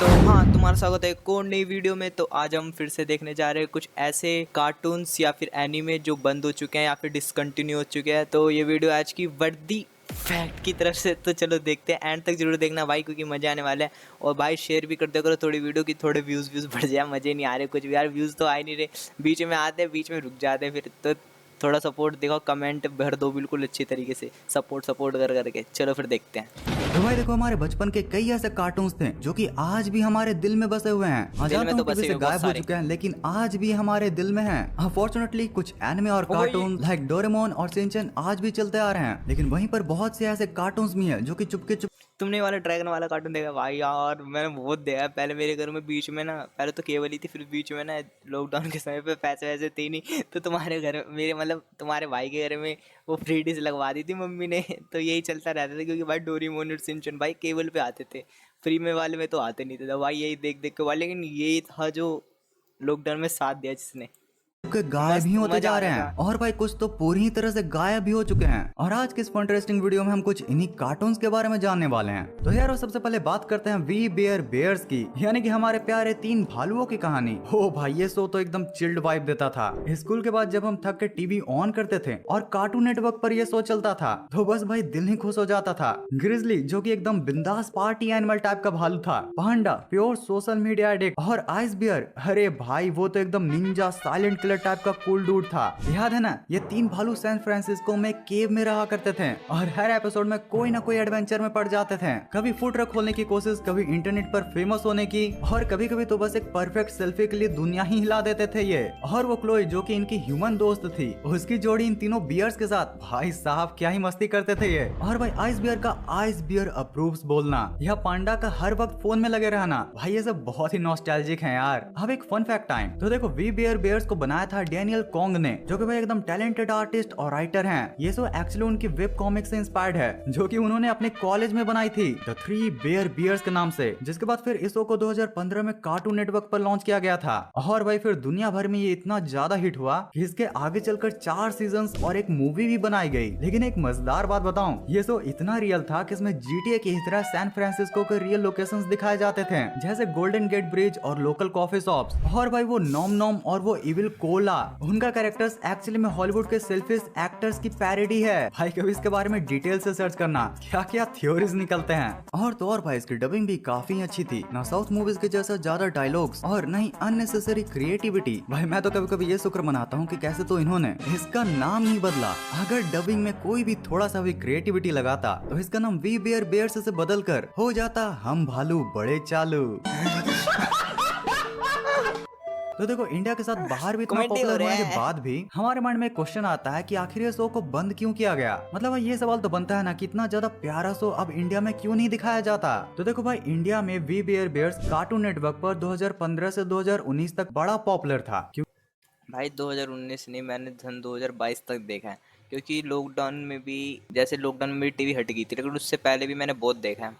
तो हाँ, तुम्हारा स्वागत है एक और नई वीडियो में। तो आज हम फिर से देखने जा रहे हैं कुछ ऐसे कार्टून्स या फिर एनीमे जो बंद हो चुके हैं या फिर डिसकंटिन्यू हो चुके हैं। तो ये वीडियो आज की वर्दी फैक्ट की तरफ से। तो चलो देखते हैं, एंड तक जरूर देखना भाई, क्योंकि मज़ा आने वाला है। और भाई शेयर भी कर दिया करो थोड़ी वीडियो की, थोड़े व्यूज़ बढ़ जाए। मज़े नहीं आ रहे कुछ भी यार, व्यूज़ तो आ ही नहीं रहे, बीच में आते हैं बीच में रुक जाते हैं। फिर तो थोड़ा सपोर्ट देखो, कमेंट भर दो बिल्कुल अच्छी तरीके से, सपोर्ट कर करके। चलो फिर देखते हैं। तो भाई देखो, हमारे बचपन के कई ऐसे कार्टून्स थे जो कि आज भी हमारे दिल में बसे हुए हैं। दिल में तो बसे हुए बहुत गायब हो सारे। चुके हैं, लेकिन आज भी हमारे दिल में हैं। अनफॉर्चुनेटली कुछ एनिमे और कार्टून लाइक डोरेमोन और शिनचैन आज भी चलते आ रहे हैं, लेकिन वहीं पर बहुत से ऐसे कार्टून्स भी हैं जो कि चुपके तुमने वाला ड्रैगन वाला कार्टून देखा भाई? यार मैंने बहुत देखा पहले मेरे घर में। बीच में ना, पहले तो केबल ही थी, फिर बीच में ना लॉकडाउन के समय पे पैसे वैसे थे ही नहीं, तो तुम्हारे घर मेरे मतलब तुम्हारे भाई के घर में वो फ्री डिश लगवा दी थी मम्मी ने। तो यही चलता रहता था, क्योंकि भाई डोरेमोन और शिनचैन भाई केबल पे आते थे, फ्री में वाले में तो आते नहीं थे। तो भाई यही देख देख के भाई, लेकिन यही था जो लॉकडाउन में साथ दिया जिसने। के गायब ही होते मजा जा आ रहे रहा हैं, और भाई कुछ तो पूरी तरह से गायब भी हो चुके हैं। और आज की इस इंटरेस्टिंग वीडियो में हम कुछ इन्हीं कार्टून्स के बारे में जानने वाले हैं। तो यार सबसे पहले बात करते हैं वी बेयर बेयर्स की, यानी कि हमारे प्यारे तीन भालुओं की कहानी। हो भाई, ये शो तो एकदम चिल्ड वाइब देता था। स्कूल के बाद जब हम थक के टीवी ऑन करते थे और कार्टून नेटवर्क पर ये शो चलता था, तो बस भाई दिल ही खुश हो जाता था। ग्रिजली जो कि एकदम बिंदास पार्टी एनिमल टाइप का भालू था, पांडा प्योर सोशल मीडिया एडिक्ट, और आइस बियर, अरे भाई वो तो एकदम निंजा साइलेंट किलर टाइप का कूल डूड था। याद है ना, ये तीन भालू सैन फ्रांसिस्को में केव में रहा करते थे और हर एपिसोड में कोई ना कोई एडवेंचर में पड़ जाते थे। कभी फूड ट्रक खोलने की कोशिश, कभी इंटरनेट पर फेमस होने की, और कभी कभी तो बस एक परफेक्ट सेल्फी के लिए दुनिया ही हिला देते थे ये। और वो क्लोई जो कि इनकी ह्यूमन दोस्त थी, उसकी जोड़ी इन तीनों बियर्स के साथ, भाई साहब क्या ही मस्ती करते थे ये। और भाई आइस बियर का आइस बियर अप्रूव्स बोलना, या पांडा का हर वक्त फोन में लगे रहना, भाई ये सब बहुत ही नॉस्टैल्जिक है यार। अब एक फन फैक्ट टाइम। तो देखो, वी बेयर बेयर्स को बनाया था डेनियल कॉन्ग ने, जो कि भाई एकदम टैलेंटेड आर्टिस्ट और राइटर हैं। ये शो एक्चुअली उनकी वेब कॉमिक से इंस्पायर्ड है, जो कि उन्होंने अपने कॉलेज में बनाई थी, द थ्री बेयर बियर्स के नाम से। जिसके बाद फिर इस शो को 2015 में कार्टून नेटवर्क पर लॉन्च किया गया था। और भाई फिर दुनिया भर में ये इतना ज्यादा हिट हुआ कि इसके आगे चलकर 4 सीजन्स और एक मूवी भी बनाई गई। लेकिन एक मजेदार बात बताऊं, ये शो इतना रियल था कि इसमें जीटीए की तरह सैन फ्रांसिस्को के रियल लोकेशंस दिखाए जाते थे, जैसे गोल्डन गेट ब्रिज और लोकल कॉफी शॉप्स। और भाई वो नॉम नॉम और वो इविल कोला, उनका कैरेक्टर्स एक्चुअली में हॉलीवुड के सेल्फिश एक्टर्स की पैरोडी है। भाई कभी इसके बारे में डिटेल से सर्च करना, क्या क्या थ्योरीज निकलते हैं। और तो और भाई इसकी डबिंग भी काफी अच्छी थी, ना साउथ मूवीज के जैसा ज्यादा डायलॉग्स और नहीं अननेसेसरी क्रिएटिविटी। भाई मैं तो कभी कभी ये शुक्र मनाता हूँ कि कैसे तो इन्होंने इसका नाम नहीं बदला। अगर डबिंग में कोई भी थोड़ा सा भी क्रिएटिविटी लगाता तो इसका नाम वी बेयर बेयर्स से बदल कर हो जाता हम भालू बड़े चालू। तो देखो, इंडिया के साथ बाहर भी इतना Comment ही हो पॉपुलर रहा होने है। के बाद भी हमारे माइंड में क्वेश्चन आता है कि आखिर ये शो को बंद क्यों किया गया। मतलब ये सवाल तो बनता है ना कि इतना ज्यादा प्यारा शो अब इंडिया में क्यों नहीं दिखाया जाता। तो देखो भाई, इंडिया में We Bare Bears Cartoon Network पर 2015 से 2019 तक बड़ा पॉपुलर था। भाई 2019 नहीं, मैंने सन 2022 तक देखा है, क्योंकि लॉकडाउन में भी, जैसे लॉकडाउन में मेरी टीवी हट गई थी, लेकिन उससे पहले भी मैंने बहुत देखा है।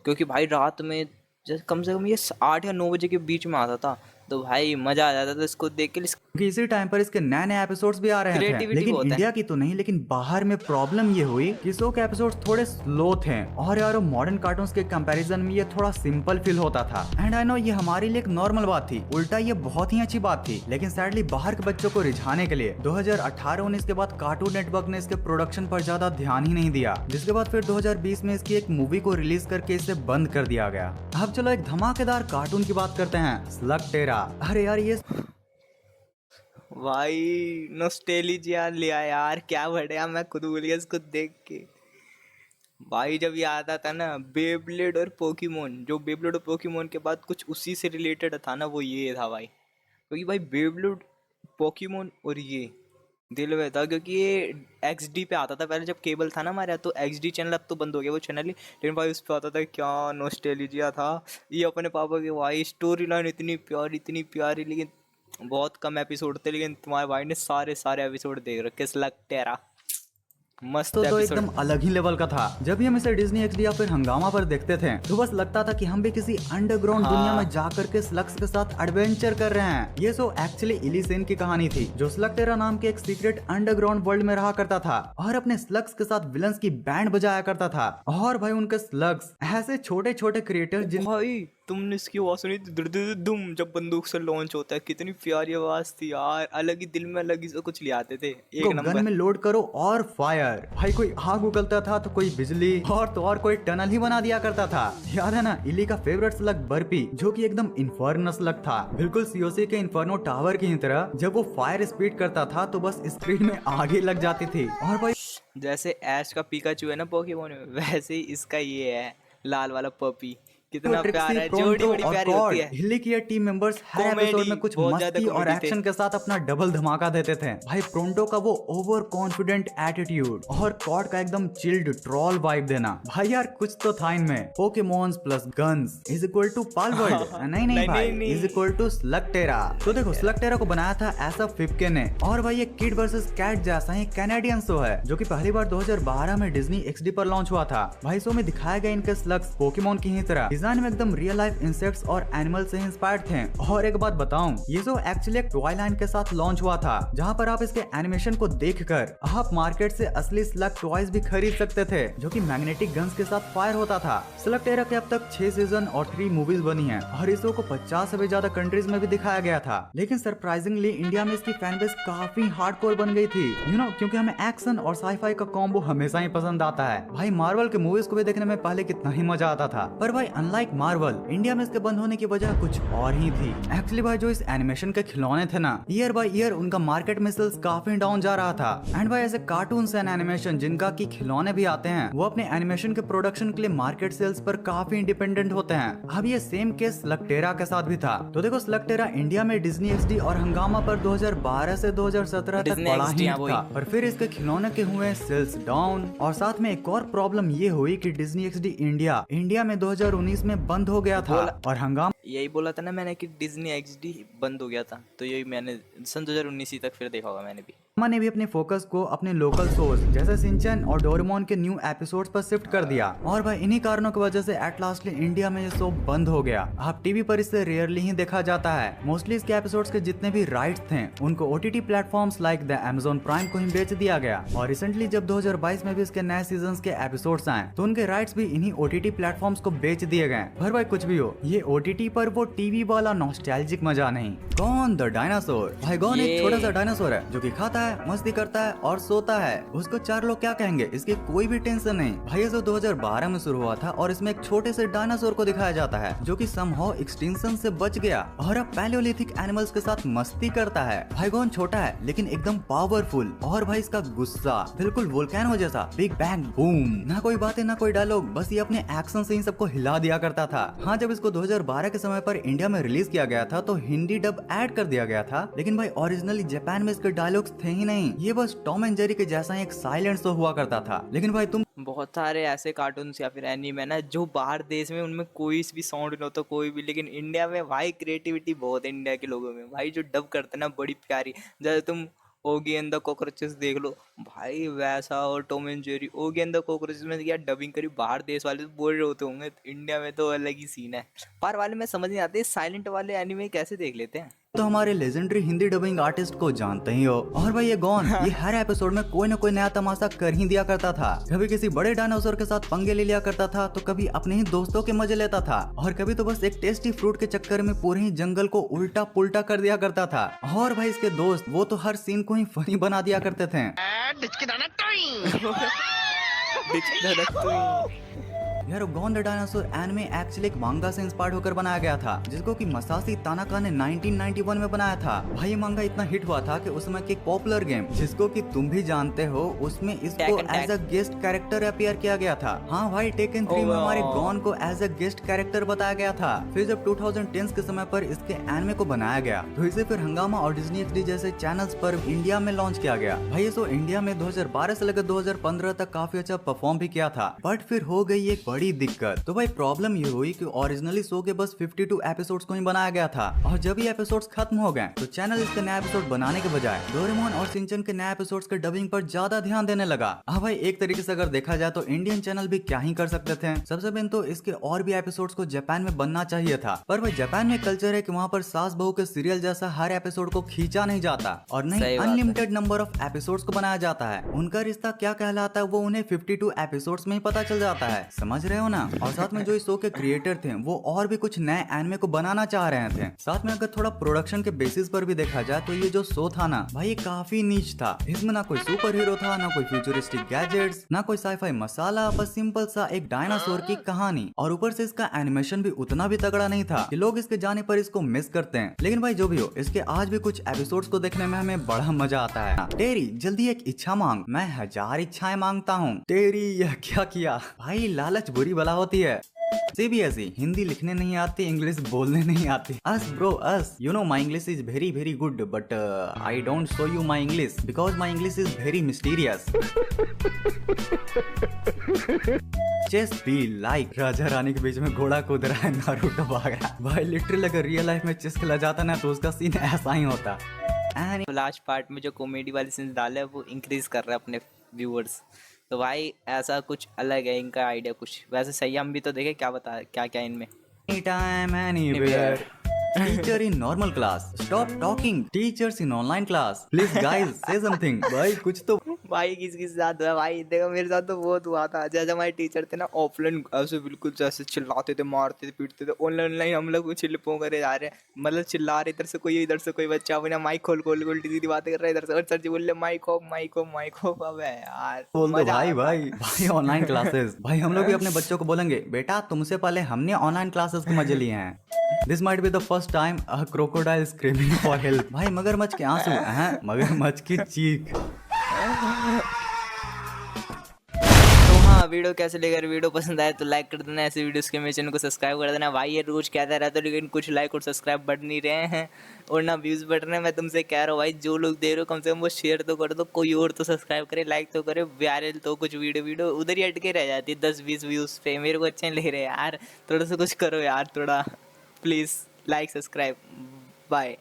क्योंकि भाई रात में जैसे कम से कम ये 8 या 9 बजे के बीच में आता था, तो भाई मज़ा आ जाता था इसको देख के। क्योंकि इसी टाइम पर इसके नए नए एपिसोड्स भी आ रहे थे, क्रिएटिविटी लेकिन बहुत है। इंडिया की तो नहीं, लेकिन बाहर में प्रॉब्लम ये हुई कि शो के एपिसोड्स थोड़े स्लो थे। और यार मॉडर्न कार्टून्स के कंपैरिजन में ये थोड़ा सिंपल फील होता था। एंड आई नो ये हमारे लिए एक नॉर्मल बात थी, उल्टा ये बहुत ही अच्छी बात थी। लेकिन सैडली बाहर के बच्चों को रिझाने के लिए 2018-19 के बाद कार्टून नेटवर्क ने इसके प्रोडक्शन पर ज्यादा ध्यान ही नहीं दिया, जिसके बाद फिर 2020 में इसकी एक मूवी को रिलीज करके इसे बंद कर दिया गया। अब चलो एक धमाकेदार कार्टून की बात करते हैं, स्लग टेरा। अरे यार ये भाई नॉस्टैल्जिया लिया यार, क्या बढ़िया, मैं खुद भूल गया इसको देख के। भाई जब ये आता था ना बेब्लेड और पोकेमोन, जो बेब्लेड और पोकेमोन के बाद कुछ उसी से रिलेटेड था ना, वो ये था भाई। क्योंकि भाई बेब्लेड, पोकेमोन और ये दिल में था, क्योंकि ये एक्सडी पे आता था पहले जब केबल था ना हमारे यहाँ। तो एक्सडी चैनल अब तो बंद हो गया वो चैनल ही, लेकिन भाई उस पर आता था, क्या नॉस्टैल्जिया था। ये अपने पापा की भाई स्टोरी लाइन इतनी प्यारी, लेकिन बहुत कम एपिसोड थे, लेकिन तुम्हारे भाई ने सारे एपिसोड देख रखे। स्लग टेरा मस्त तो एपिसोड। एकदम अलग ही लेवल का था। जब भी हम इसे डिज्नी एक्सडी या फिर हंगामा पर देखते थे, तो बस लगता था कि हम भी किसी अंडरग्राउंड दुनिया में जाकर के स्लग्स के साथ एडवेंचर कर रहे हैं। ये शो एक्चुअली इलीसेन की कहानी थी, जो स्लग टेरा नाम के एक सीक्रेट अंडरग्राउंड वर्ल्ड में रहा करता था और अपने स्लग्स के साथ विलन्स की बैंड बजाया करता था। और भाई उनके स्लग्स ऐसे छोटे छोटे क्रिएटर्स जिन भाई तुमने इसकी आवाज सुनी थी, दुम, जब बंदूक से लॉन्च होता है, कितनी प्यारी आवाज थी यार, अलग ही दिल में अलग ही से कुछ ले आते थे, एक को गन नंबर। में लोड करो और फायर। भाई कोई आग उगलता था तो कोई बिजली, और तो और कोई टनल ही बना दिया करता था। याद है ना इली का फेवरेट स्लग बर्पी, जो कि एकदम इन्फर्नस स्लग था, बिल्कुल सीओसी के इन्फर्नो टावर की तरह। जब वो फायर स्पीड करता था तो बस स्क्रीन में आग ही लग जाती थी। और भाई जैसे ऐश का पिकाचू है ना पोकेमोन में, वैसे ही इसका ये है लाल वाला पपी, कितना प्यारा है, जोड़ी बड़ी प्यारी होती है। हिली की टीम मेंबर्स हर Comedy, एपिसोड में कुछ बहुत ज्यादा मस्ती और comedy थे। एक्शन के साथ अपना डबल धमाका देते थे। भाई प्रोंटो का वो ओवर कॉन्फिडेंट एटीट्यूड और कॉड का एकदम चिल्ड ट्रॉल वाइब देना, भाई यार कुछ तो था इनमें। Pokemons plus guns is equal to Palworld, नहीं भाई, इज इक्वल टू स्लगटेरा। तो देखो स्लगटेरा को बनाया था ऐसा फिफ्के ने, और भाई ये किड वर्सेस कैट जैसा ही कैनेडियन शो है, जो कि पहली बार 2012 में डिज्नी XD पर लॉन्च हुआ था। भाई शो में दिखाया गया इनके स्लग्स पोकेमोन की ही तरह, डिजाइन में एकदम रियल लाइफ इंसेक्ट्स और एनिमल से इंस्पायर्ड थे। और एक बात बताऊं, ये शो एक्चुअली एक टॉय लाइन के साथ लॉन्च हुआ था, जहां पर आप इसके एनिमेशन को देखकर आप मार्केट से असली स्लग टॉयज भी खरीद सकते थे, जो कि मैग्नेटिक गन्स के साथ फायर होता था। स्लगटेरा के अब तक 6 सीजन और 3 मूवीज बनी हैं, और इस शो को 50 से भी ज्यादा कंट्रीज में भी दिखाया गया था। लेकिन सरप्राइजिंगली इंडिया में इसकी फैन बेस काफी हार्डकोर बन गई थी, क्योंकि हमें एक्शन और साईफाई का कॉम्बो हमेशा ही पसंद आता है। भाई मार्वल के मूवीज को भी देखने में पहले कितना ही मजा आता था, पर भाई अनलाइक मार्वल इंडिया में इसके बंद होने की वजह कुछ और ही थी। एक्चुअली भाई जो इस एनिमेशन के खिलौने थे ना, ईयर बाय ईयर उनका मार्केट में सेल्स काफी डाउन जा रहा था। एंड भाई ऐसे कार्टून्स एंड एनिमेशन जिनका की खिलौने भी आते हैं, वो अपने एनिमेशन के प्रोडक्शन के लिए मार्केट सेल्स पर काफी इंडिपेंडेंट होते हैं। अब ये सेम केस स्लगटेरा के साथ भी था। तो देखो स्लगटेरा इंडिया में डिज्नी XD और हंगामा पर 2012 से 2017 तक बड़ा ही था, और फिर इसके खिलौने के हुए सेल्स डाउन। और साथ में एक और प्रॉब्लम ये हुई कि डिज्नी XD इंडिया में 2019 में बंद हो गया था, और हंगामा यही बोला था ना मैंने कि डिज्नी XD बंद हो गया था, तो यही मैंने सन 2019 ही तक फिर देखा होगा मैंने भी। ने भी अपने फोकस को अपने लोकल शोज जैसे सिंचन और डोरेमोन के न्यू एपिसोड्स पर शिफ्ट कर दिया, और भाई इन्हीं कारणों की वजह से एट लास्टली इंडिया में ये शो बंद हो गया। अब टीवी पर इसे रेयरली ही देखा जाता है। मोस्टली इसके एपिसोड्स के जितने भी राइट्स थे उनको OTT platforms like the Amazon prime को ही बेच दिया गया। और रिसेंटली जब 2022 में भी इसके नए सीजन के एपिसोड्स आए, तो उनके राइट्स भी इन्हीं OTT प्लेटफॉर्म्स को बेच दिए गए। पर भाई कुछ भी हो, ये OTT पर वो टीवी वाला नॉस्टैल्जिक मजा नहीं। गॉन द डायनासोर, भाई गॉन एक छोटा सा डायनासोर है जो कि खाता है, मस्ती करता है और सोता है। उसको 4 लोग क्या कहेंगे, इसकी कोई भी टेंशन नहीं। भाई ये 2012 में शुरू हुआ था, और इसमें एक छोटे से डायनासोर को दिखाया जाता है जो कि समहाउ एक्सटिंक्शन से बच गया और अब पैलियोलिथिक एनिमल्स के साथ मस्ती करता है। भाई गॉन छोटा है लेकिन एकदम पावरफुल, और भाई इसका गुस्सा बिल्कुल वोल्केनो जैसा, बिग बैंग बूम। ना कोई बातें ना कोई डायलॉग, बस ये अपने एक्शन से ही सबको हिला दिया करता था। हाँ, जब इसको 2012 के समय पर इंडिया में रिलीज किया गया था तो हिंदी डब ऐड कर दिया गया था, लेकिन भाई ओरिजिनली जापान में इसके डायलॉग्स थे ही नहीं। ये बस टॉम एंड जेरी के जैसा एक साइलेंट शो हुआ करता था। लेकिन भाई तुम बहुत सारे ऐसे कार्टून्स या फिर एनीमे ना जो बाहर देश में उनमें कोई भी साउंड नहीं होता, कोई भी, लेकिन इंडिया में भाई क्रिएटिविटी बहुत है इंडिया के लोगों में। भाई जो डब करते ना बड़ी प्यारी, जैसे तुम ओगी एंड द कॉकरोचेस देख लो भाई, वैसा, और Tom and Jerry, Oggy and the cockroaches में क्या डबिंग करी, बाहर देश वाले तो बोल रहे होते होंगे, इंडिया में तो अलग ही सीन है। पर वाले में समझ नहीं आते साइलेंट वाले एनीमे कैसे देख लेते हैं। तो हमारे लेजेंडरी हिंदी डबिंग आर्टिस्ट को जानते ही हो। और भाई ये गॉन ये हर एपिसोड में कोई न कोई नया तमाशा कर ही दिया करता था। कभी किसी बड़े डायनासोर के साथ पंगे ले लिया करता था, तो कभी अपने ही दोस्तों के मजे लेता था, और कभी तो बस एक टेस्टी फ्रूट के चक्कर में पूरे ही जंगल को उल्टा पुल्टा कर दिया करता था। और भाई इसके दोस्त वो तो हर सीन को ही फनी बना दिया करते थे। यार gone the dinosaur anime actually एक मांगा से इंस्पायर्ड होकर बनाया गया था, जिसको कि मसाशी तानाका ने 1991 में बनाया था। भाई ये मांगा इतना हिट हुआ था कि उस समय की एक पॉपुलर गेम जिसको कि तुम भी जानते हो, उसमें इसको as a guest character appear किया गया था। हाँ भाई, टेकन 3 में हमारे गॉन को एज अ गेस्ट कैरेक्टर बताया गया था। फिर जब 2010 के समय पर इसके एनिमे को बनाया गया, तो इसे फिर हंगामा और डिज्नी XD जैसे चैनल्स पर इंडिया में लॉन्च किया गया। भाई ये शो इंडिया में 2012 से लेकर 2015 तक काफी अच्छा परफॉर्म भी किया था, बट फिर हो गई एक बड़ी दिक्कत। तो भाई प्रॉब्लम ये हुई कि ओरिजिनली शो के बस 52 एपिसोड्स को ही बनाया गया था, और जब ये एपिसोड्स खत्म हो गए तो चैनल इसके नए एपिसोड बनाने के बजाय डोरेमोन और सिंचन के नए एपिसोड्स के डबिंग पर ज्यादा ध्यान देने लगा। हाँ भाई, एक तरीके से अगर देखा जाए तो इंडियन चैनल भी क्या ही कर सकते थे। सबसे पहले तो इसके और भी एपिसोड्स को जापान में बनना चाहिए था, पर भाई जापान में कल्चर है कि वहाँ पर सास बहू के सीरियल जैसा हर एपिसोड को खींचा नहीं जाता, और नहीं अनलिमिटेड नंबर ऑफ एपिसोड्स को बनाया जाता है। उनका रिश्ता क्या कहलाता है वो उन्हें 52 एपिसोड्स में ही पता चल जाता है, समझ रहे हो ना। और साथ में जो इस शो के क्रिएटर थे वो और भी कुछ नए एनिमे को बनाना चाह रहे थे। साथ में अगर थोड़ा प्रोडक्शन के बेसिस पर भी देखा जाए तो ये जो शो था ना भाई, ये काफी नीच था। इसमें ना कोई सुपर हीरो था, ना कोई फ्यूचरिस्टिक गैजेट्स, ना कोई साईफाई मसाला, बस सिंपल सा एक डायनासोर की कहानी। और ऊपर से इसका एनिमेशन भी उतना भी तगड़ा नहीं था कि लोग इसके जाने पर इसको मिस करते हैं। लेकिन भाई जो भी हो, इसके आज भी कुछ एपिसोड्स को देखने में हमें बड़ा मजा आता है। टेरी जल्दी एक इच्छा मांग, मैं 1000 इच्छाएं मांगता हूँ। टेरी यह क्या किया भाई, लालच बुरी बला होती है। CBSE हिंदी लिखने नहीं आती, इंग्लिश बोलने नहीं आती। अस ब्रो अस, you know my English is very very good but I don't show you my English because my English is very mysterious. Chess be like, राजा रानी के बीच में घोड़ा कूद रहा है, नारुतो भाग रहा है। भाई लिटरली अगर रियल लाइफ में चेस खेला जाता ना तो उसका सीन ऐसा ही होता। लास्ट पार्ट में जो कॉमेडी वाली सीन डाले वो इंक्रीज कर रहा है अपने व्यूअर्स। तो भाई ऐसा कुछ अलग है इनका आइडिया कुछ। वैसे सही हम भी तो देखे क्या बता क्या क्या इनमें। Anytime, anywhere. Teacher in normal class. Stop talking. Teachers in online class. Please guys, say something. भाई कुछ तो। भाई किसके साथ हुआ भाई, देखो मेरे साथ तो बहुत हुआ था। जैसे हमारे टीचर थे ना ऑफलाइन ऐसे बिल्कुल जैसे चिल्लाते थे, मारते थे, पीटते थे। ऑनलाइन हम लोग कुछ लिपों करे जा रहे हैं, मतलब चिल्ला रहे, इधर से कोई बच्चा अपना माइक खोल खोल उल्टी सीधी बातें कर रहा है इधर से, और सर जी बोल रहे mike off mike off mike off. अबे यार बोल दो मजा भाई आता। भाई ऑनलाइन क्लासेस। भाई हम लोग भी अपने बच्चों को बोलेंगे बेटा तुमसे पहले हमने ऑनलाइन क्लासेस के मजे लिए हैं। This might be the first time a crocodile screaming for help. भाई मगरमच्छ के आंसू, मगरमच्छ की चीख। तो हाँ, वीडियो कैसे लगा, वीडियो पसंद आए तो लाइक कर देना, ऐसे वीडियोस के मेरे चैनल को सब्सक्राइब कर देना। भाई ये रोज कहता रहता है लेकिन कुछ लाइक और सब्सक्राइब बढ़ नहीं रहे हैं और ना व्यूज़ बढ़ रहे हैं। मैं तुमसे कह रहा हूँ भाई, जो लोग दे रहे हो कम से कम वो शेयर तो कर दो, कोई और तो सब्सक्राइब करे, लाइक तो करे। वायरल तो कुछ वीडियो उधर ही अटके रह जाती है 10-20 व्यूज़ पे, मेरे को अच्छे नहीं ले रहे यार। थोड़ा सा कुछ करो यार, थोड़ा प्लीज़ लाइक सब्सक्राइब। बाय।